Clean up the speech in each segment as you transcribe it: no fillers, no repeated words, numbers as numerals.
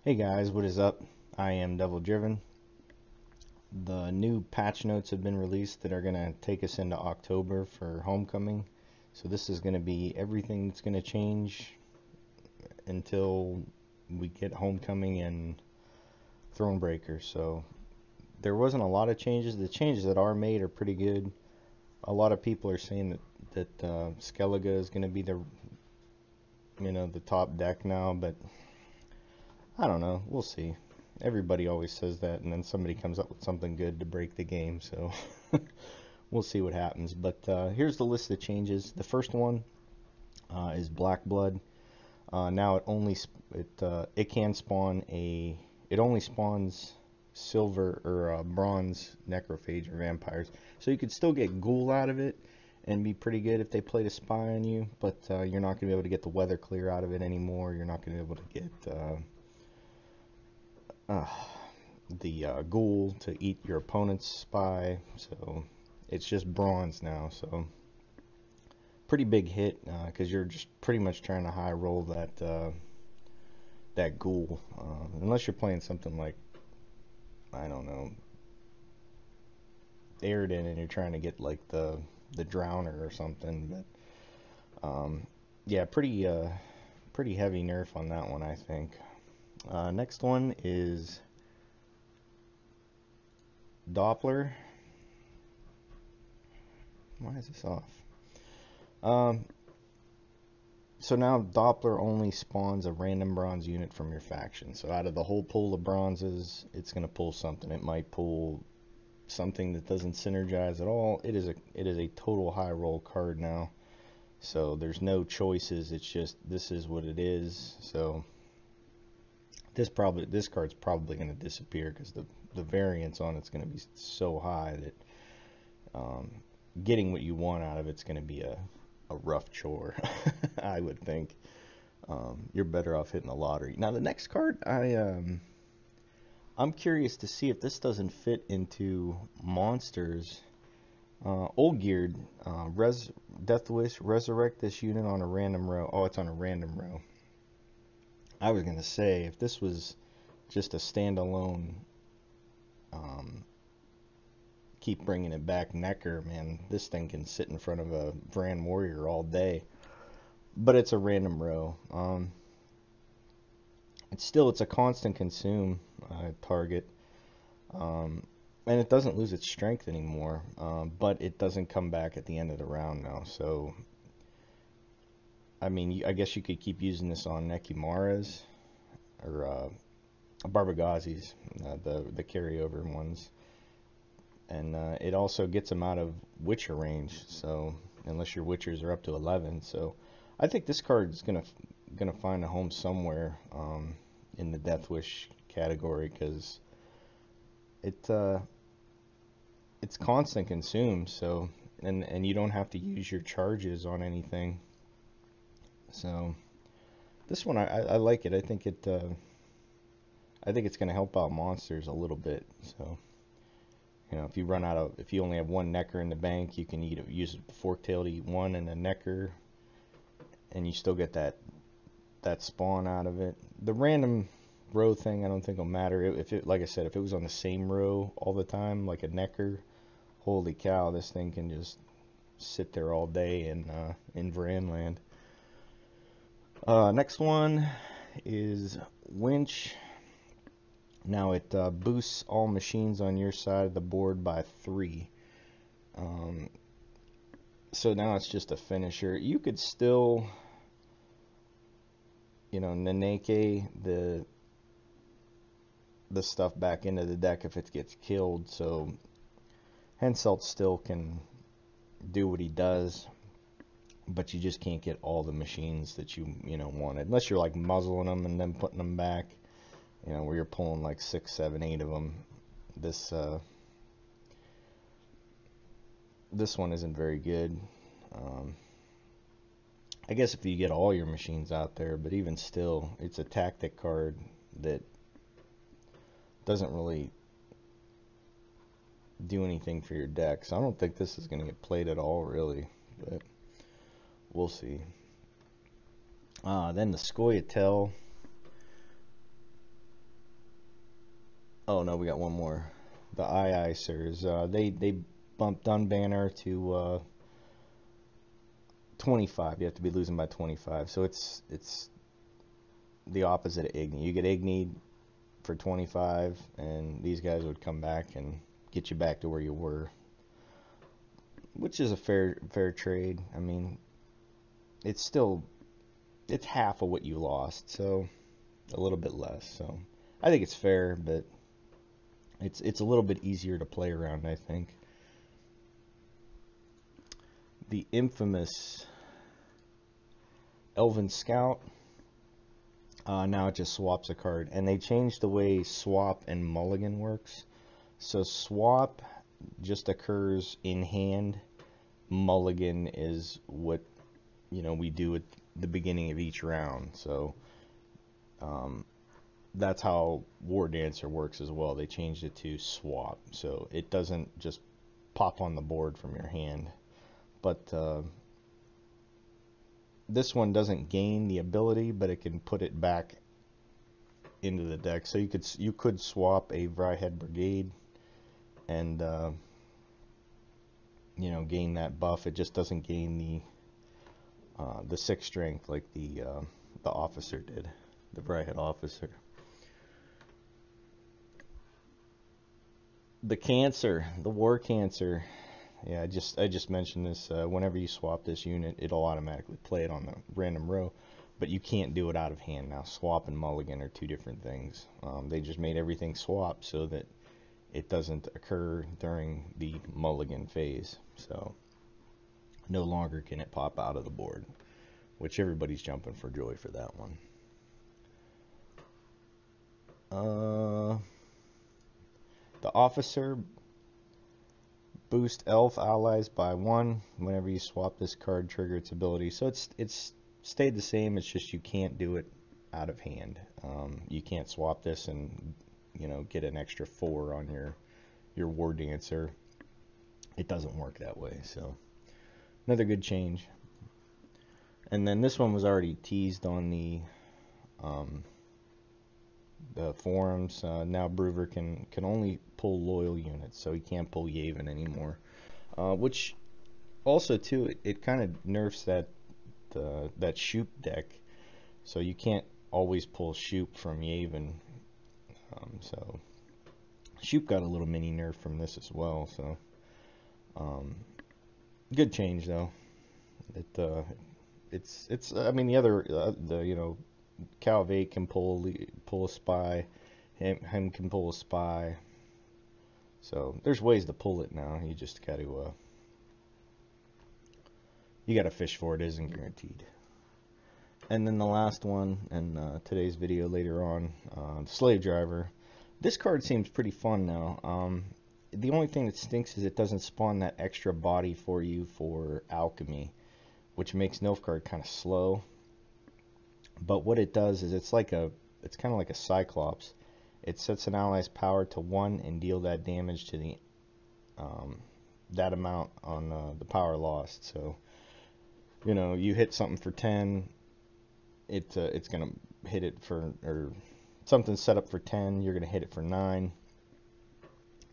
Hey guys, what is up? I am Devil Driven. The new patch notes have been released that are going to take us into October for Homecoming. So this is going to be everything that's going to change until we get Homecoming and Thronebreaker. So there wasn't a lot of changes. The changes that are made are pretty good. A lot of people are saying that Skellige is going to be the top deck now, but I don't know. We'll see. Everybody always says that, and then somebody comes up with something good to break the game, so we'll see what happens. But here's the list of changes. The first one is Black Blood. Now it can spawn it only spawns silver or bronze necrophage or vampires, so you could still get ghoul out of it and be pretty good if they played a spy on you, but you're not going to be able to get the weather clear out of it anymore. You're not going to be able to get the ghoul to eat your opponent's spy, so it's just bronze now. So pretty big hit because you're just pretty much trying to high roll that ghoul, unless you're playing something like, I don't know, Airden, and you're trying to get like the drowner or something. But yeah, pretty heavy nerf on that one, I think. Next one is Doppler. Why is this off? So now Doppler only spawns a random bronze unit from your faction. So out of the whole pool of bronzes, it's going to pull something. It might pull something that doesn't synergize at all. It is a total high roll card now. So there's no choices. It's just this is what it is. So this card's probably going to disappear because the variance on it's going to be so high that getting what you want out of it's going to be a rough chore. I would think. You're better off hitting the lottery. Now the next card, I'm curious to see if this doesn't fit into monsters. OLGIERD, Death Wish, resurrect this unit on a random row. Oh, it's on a random row. I was gonna say, if this was just a standalone, keep bringing it back Necker, man, this thing can sit in front of a Brand Warrior all day. But it's a random row. It's a constant consume target, and it doesn't lose its strength anymore. But it doesn't come back at the end of the round now. So I mean, I guess you could keep using this on Nekimaras or Barbagazis, the carryover ones, and it also gets them out of Witcher range. So unless your Witchers are up to 11, so I think this card is gonna find a home somewhere in the Death Wish category because it's constant consume. So and you don't have to use your charges on anything. So this one I like it. I think it's going to help out monsters a little bit. So if you only have one Necker in the bank, you can use the Forktail to eat one and a Necker, and you still get that spawn out of it. The random row thing I don't think will matter. Like I said, if it was on the same row all the time, like a Necker, holy cow, this thing can just sit there all day in Vranland. Next one is WINCH. Now it boosts all machines on your side of the board by 3. So now it's just a finisher. You could still, Naneke the stuff back into the deck if it gets killed. So Henselt still can do what he does, but you just can't get all the machines that you wanted, unless you're like muzzling them and then putting them back, where you're pulling like 6, 7, 8 of them. This one isn't very good. I guess if you get all your machines out there, but even still, it's a tactic card that doesn't really do anything for your deck. So I don't think this is going to get played at all, really, but we'll see. Then the scoia'tael. Oh no, we got one more. The aye sirs. They bumped Unbanner to 25. You have to be losing by 25. So it's the opposite of Igni. You get Igni'd for 25, and these guys would come back and get you back to where you were, which is a fair trade. I mean, it's half of what you lost, so a little bit less. So I think it's fair, but it's a little bit easier to play around, I think. The infamous Elven Scout. Now it just swaps a card, and they changed the way swap and mulligan works. So swap just occurs in hand. Mulligan is what we do at the beginning of each round. So that's how WARDANCER works as well. They changed it to swap, so it doesn't just pop on the board from your hand. But this one doesn't gain the ability, but it can put it back into the deck. So you could swap a VRIHEDD Brigade and gain that buff. It just doesn't gain the 6 strength like the officer did, the VRIHEDD officer. The cancer, the war cancer. Yeah, I just mentioned this. Whenever you swap this unit, it'll automatically play it on the random row, but you can't do it out of hand now. Swap and mulligan are two different things. They just made everything swap so that it doesn't occur during the mulligan phase. So no longer can it pop out of the board, which everybody's jumping for joy for that one. The officer. Boost elf allies by 1 whenever you swap this card, trigger its ability. So it's stayed the same. It's just you can't do it out of hand. You can't swap this and get an extra 4 on your WARDANCER. It doesn't work that way. So another good change. And then this one was already teased on the forums. Now BROUVER can only pull loyal units, so he can't pull EVEREC anymore. Which also too, it kind of nerfs that Shoop deck, so you can't always pull Shoop from EVEREC. So Shoop got a little mini nerf from this as well. So good change though. It's I mean the other Calvate can pull a spy, him can pull a spy. So there's ways to pull it now. You just got to fish for it. It isn't guaranteed. And then the last one in today's video later on, Slave Driver. This card seems pretty fun now. The only thing that stinks is it doesn't spawn that extra body for you for alchemy, which makes Nilfgaard kind of slow. But what it does is it's kind of like a Cyclops. It sets an ally's power to 1 and deal that damage to the that amount on the power lost. So you hit something for 10, it's gonna hit it for, or something's set up for 10, you're gonna hit it for 9,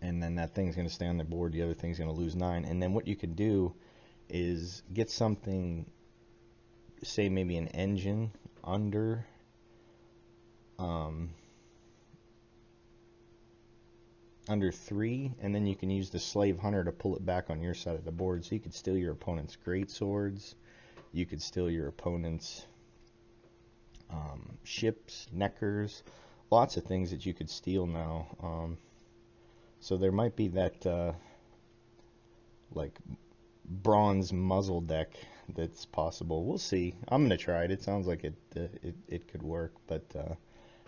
and then that thing's gonna stay on the board. The other thing's gonna lose 9, and then what you can do is get something, say maybe an engine under under 3, and then you can use the Slave Hunter to pull it back on your side of the board. So you could steal your opponent's great swords, you could steal your opponent's ships, neckers, lots of things that you could steal now. So there might be that like bronze muzzle deck that's possible. We'll see. I'm gonna try it. It sounds like it could work, but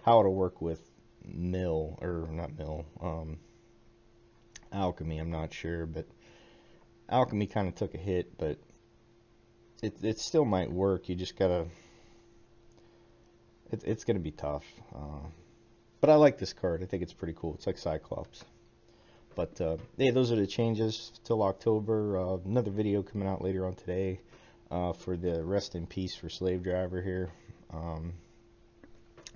how it'll work with alchemy, I'm not sure. But alchemy kind of took a hit, but it still might work. You just gotta. It's gonna be tough. But I like this card. I think it's pretty cool. It's like Cyclops. But yeah, those are the changes till October. Another video coming out later on today for the rest in peace for Slave Driver here.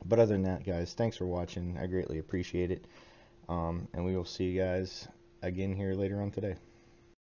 But other than that, guys, thanks for watching. I greatly appreciate it. And we will see you guys again here later on today.